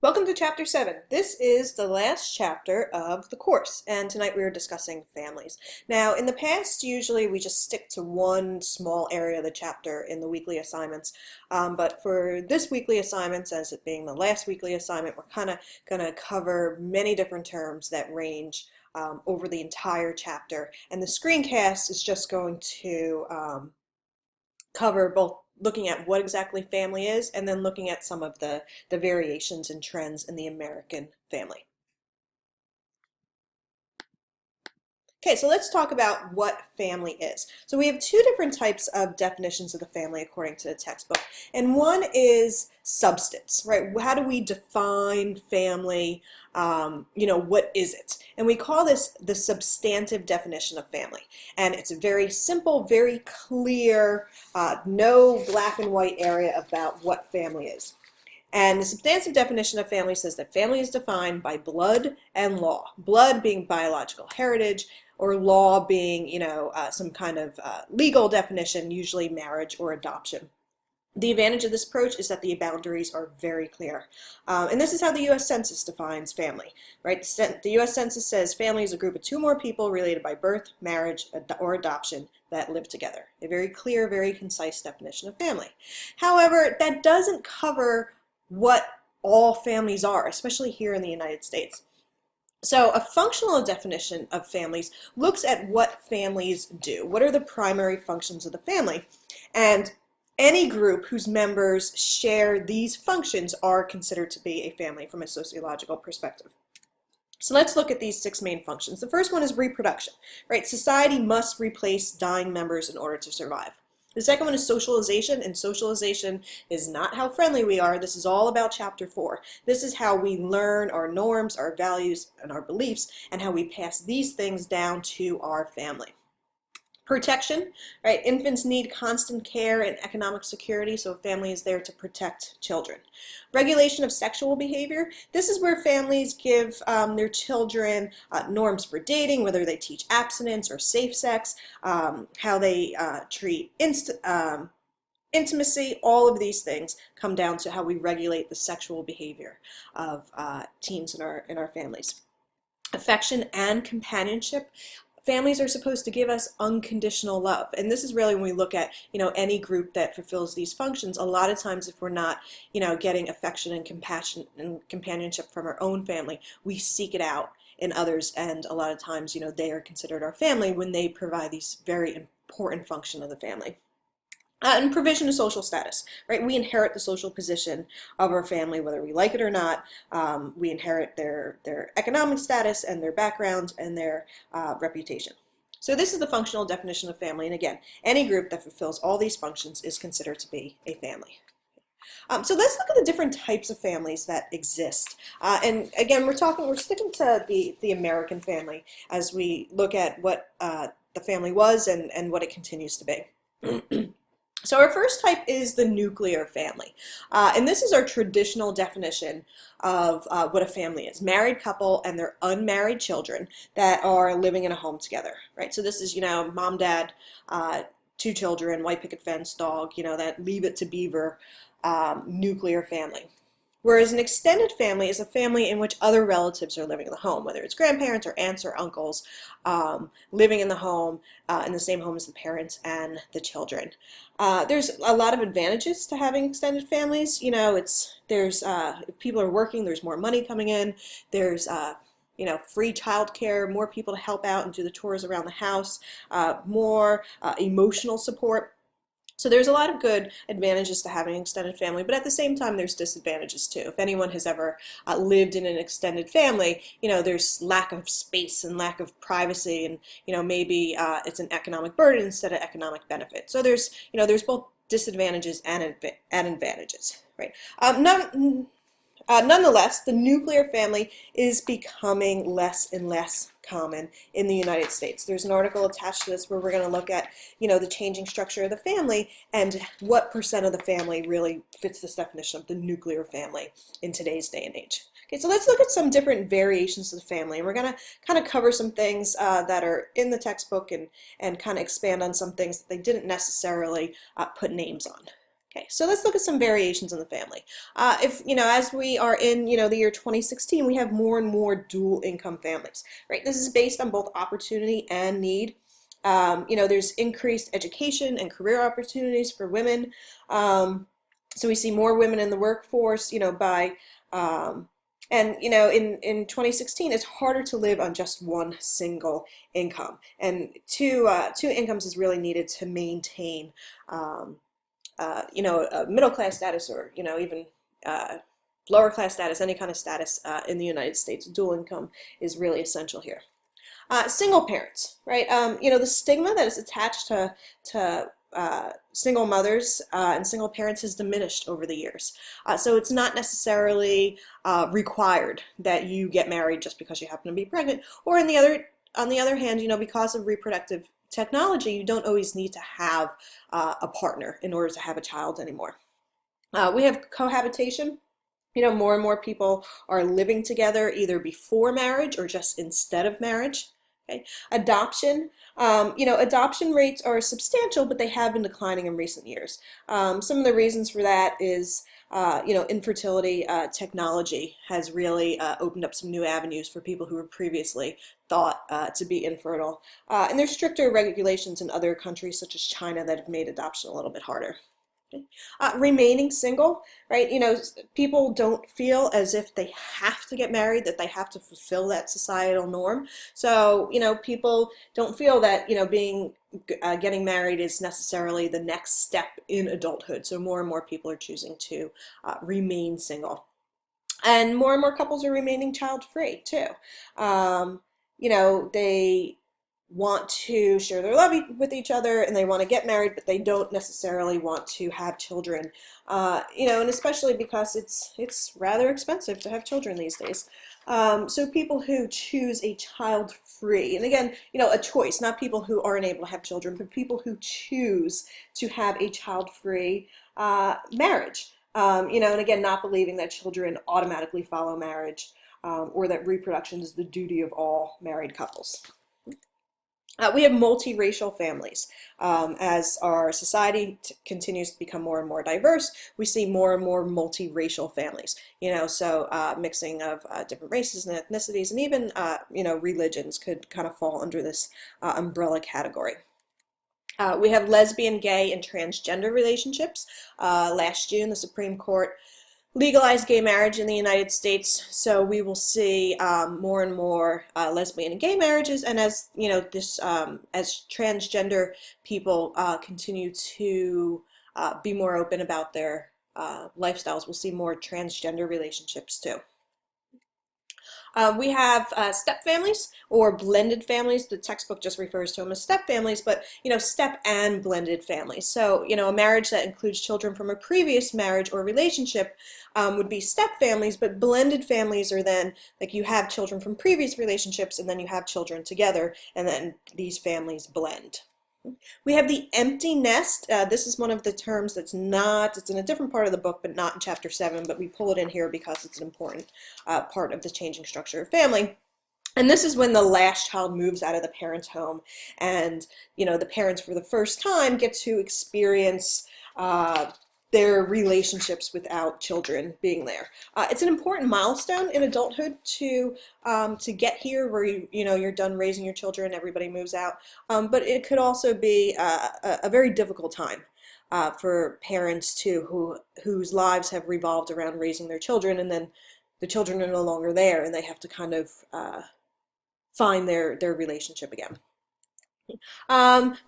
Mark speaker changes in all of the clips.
Speaker 1: Welcome to Chapter 7. This is the last chapter of the course, and tonight we are discussing families. Now, in the past, usually we just stick to one small area of the chapter in the weekly assignments, but for this weekly assignments, as it being the last weekly assignment, we're kind of going to cover many different terms that range over the entire chapter, and the screencast is just going to cover both looking at what exactly family is and then looking at some of the variations and trends in the American family. Okay, so let's talk about what family is. So we have two different types of definitions of the family according to the textbook. And one is substance, right? How do we define family? What is it? And we call this the substantive definition of family. And it's a very simple, very clear, no black and white area about what family is. And the substantive definition of family says that family is defined by blood and law. Blood being biological heritage, or law being, some kind of legal definition, usually marriage or adoption. The advantage of this approach is that the boundaries are very clear. And this is how the U.S. Census defines family, right? The U.S. Census says family is a group of two or more people related by birth, marriage, or adoption that live together. A very clear, very concise definition of family. However, that doesn't cover what all families are, especially here in the United States. So a functional definition of families looks at what families do. What are the primary functions of the family? And any group whose members share these functions are considered to be a family from a sociological perspective. So let's look at these six main functions. The first one is reproduction, right? Society must replace dying members in order to survive. The second one is socialization, and socialization is not how friendly we are. This is all about Chapter 4. This is how we learn our norms, our values, and our beliefs, and how we pass these things down to our family. Protection, right? Infants need constant care and economic security, so a family is there to protect children. Regulation of sexual behavior. This is where families give their children norms for dating, whether they teach abstinence or safe sex, how they treat intimacy. All of these things come down to how we regulate the sexual behavior of teens in our families. Affection and companionship. Families are supposed to give us unconditional love. And this is really when we look at, any group that fulfills these functions. A lot of times if we're not, getting affection and compassion and companionship from our own family, we seek it out in others. And a lot of times, they are considered our family when they provide these very important function of the family. And provision of social status, right? We inherit the social position of our family, whether we like it or not. We inherit their economic status and their background and their reputation. So this is the functional definition of family. And again, any group that fulfills all these functions is considered to be a family. So let's look at the different types of families that exist. And again, we're sticking to the American family as we look at what the family was and what it continues to be. So our first type is the nuclear family. And this is our traditional definition of what a family is. Married couple and their unmarried children that are living in a home together, right? So this is, mom, dad, two children, white picket fence, dog, that leave it to beaver nuclear family. Whereas an extended family is a family in which other relatives are living in the home, whether it's grandparents or aunts or uncles living in the home, in the same home as the parents and the children. There's a lot of advantages to having extended families. If people are working, there's more money coming in. There's free childcare, more people to help out and do the chores around the house, more emotional support. So there's a lot of good advantages to having an extended family, but at the same time, there's disadvantages too. If anyone has ever lived in an extended family, there's lack of space and lack of privacy, and maybe it's an economic burden instead of economic benefit. So there's both disadvantages and advantages, right? Nonetheless, the nuclear family is becoming less and less common in the United States. There's an article attached to this where we're going to look at, the changing structure of the family and what percent of the family really fits this definition of the nuclear family in today's day and age. Okay, so let's look at some different variations of the family, and we're going to kind of cover some things that are in the textbook and kind of expand on some things that they didn't necessarily put names on. Okay, so let's look at some variations in the family. As we are in, the year 2016, we have more and more dual income families, right? This is based on both opportunity and need. There's increased education and career opportunities for women. So we see more women in the workforce, in 2016, it's harder to live on just one single income. And two incomes is really needed to maintain a middle class status, or even lower class status, any kind of status in the United States. Dual income is really essential here. Single parents, right? The stigma that is attached to single mothers and single parents has diminished over the years. So it's not necessarily required that you get married just because you happen to be pregnant. Or on the other hand, because of reproductive technology, you don't always need to have a partner in order to have a child anymore. We have cohabitation. More and more people are living together either before marriage or just instead of marriage. Okay. Adoption. Adoption rates are substantial, but they have been declining in recent years. Some of the reasons for that is, infertility technology has really opened up some new avenues for people who were previously thought to be infertile. And there's stricter regulations in other countries such as China that have made adoption a little bit harder. Remaining single, right? People don't feel as if they have to get married, that they have to fulfill that societal norm. So, people don't feel that, getting married is necessarily the next step in adulthood. So more and more people are choosing to remain single. And more couples are remaining child-free too. They want to share their love with each other, and they want to get married, but they don't necessarily want to have children. And especially because it's rather expensive to have children these days. So people who choose a child-free, and again, a choice, not people who aren't able to have children, but people who choose to have a child-free marriage. And again, not believing that children automatically follow marriage, or that reproduction is the duty of all married couples. We have multiracial families. As our society continues to become more and more diverse, we see more and more multiracial families. Mixing of different races and ethnicities, and even religions could kind of fall under this umbrella category. We have lesbian, gay, and transgender relationships. Last June, the Supreme Court legalized gay marriage in the United States, so we will see more and more lesbian and gay marriages. And as as transgender people continue to be more open about their lifestyles, we'll see more transgender relationships too. We have step families or blended families. The textbook just refers to them as step families, but step and blended families. So a marriage that includes children from a previous marriage or relationship would be step families, but blended families are then like you have children from previous relationships and then you have children together, and then these families blend. We have the empty nest. This is one of the terms it's in a different part of the book, but not in chapter 7, but we pull it in here because it's an important part of the changing structure of family. And this is when the last child moves out of the parent's home, and the parents for the first time get to experience their relationships without children being there. It's an important milestone in adulthood to get here, where you're done raising your children, everybody moves out. But it could also be a very difficult time for parents too, whose lives have revolved around raising their children, and then the children are no longer there, and they have to kind of find their relationship again.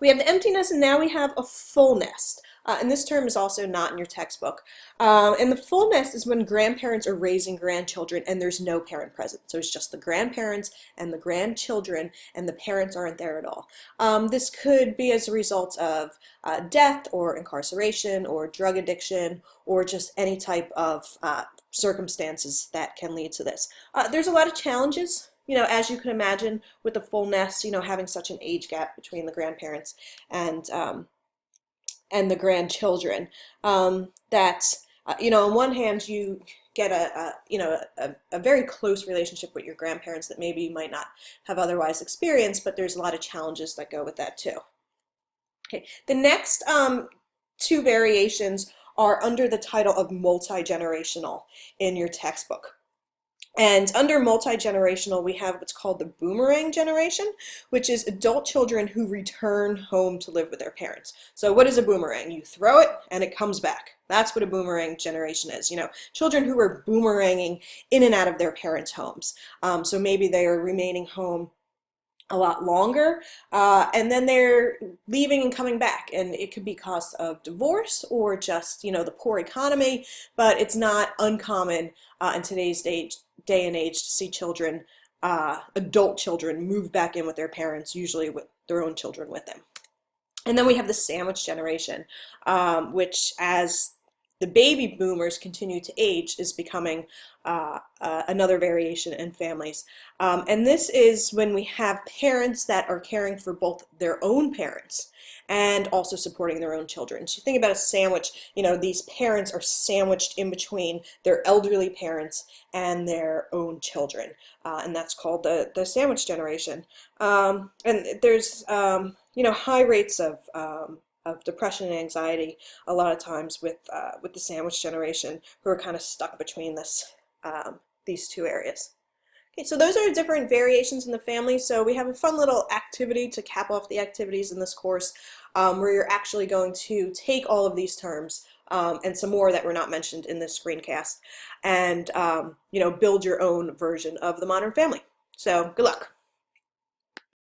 Speaker 1: We have the empty nest, and now we have a full nest. And this term is also not in your textbook. And the full nest is when grandparents are raising grandchildren and there's no parent present. So it's just the grandparents and the grandchildren, and the parents aren't there at all. This could be as a result of death or incarceration or drug addiction, or just any type of circumstances that can lead to this. There's a lot of challenges, as you can imagine, with the full nest, having such an age gap between the grandparents and the grandchildren, that on one hand you get a very close relationship with your grandparents that maybe you might not have otherwise experienced, but there's a lot of challenges that go with that too. Okay, the next two variations are under the title of multi-generational in your textbook. And under multi-generational, we have what's called the boomerang generation, which is adult children who return home to live with their parents. So what is a boomerang? You throw it and it comes back. That's what a boomerang generation is. You know, children who are boomeranging in and out of their parents' homes. So maybe they are remaining home a lot longer, and then they're leaving and coming back, and it could be cause of divorce or just, you know, the poor economy, but it's not uncommon in today's day and age to see children, adult children, move back in with their parents, usually with their own children with them. And then we have the sandwich generation, which, as the baby boomers continue to age, is becoming another variation in families. And this is when we have parents that are caring for both their own parents and also supporting their own children. So think about a sandwich. You know, these parents are sandwiched in between their elderly parents and their own children. And that's called the sandwich generation. And there's, you know, high rates of depression and anxiety a lot of times with the sandwich generation, who are kind of stuck between these two areas. Okay, so those are different variations in the family. So we have a fun little activity to cap off the activities in this course, where you're actually going to take all of these terms and some more that were not mentioned in this screencast, and you know, build your own version of the modern family. So good luck.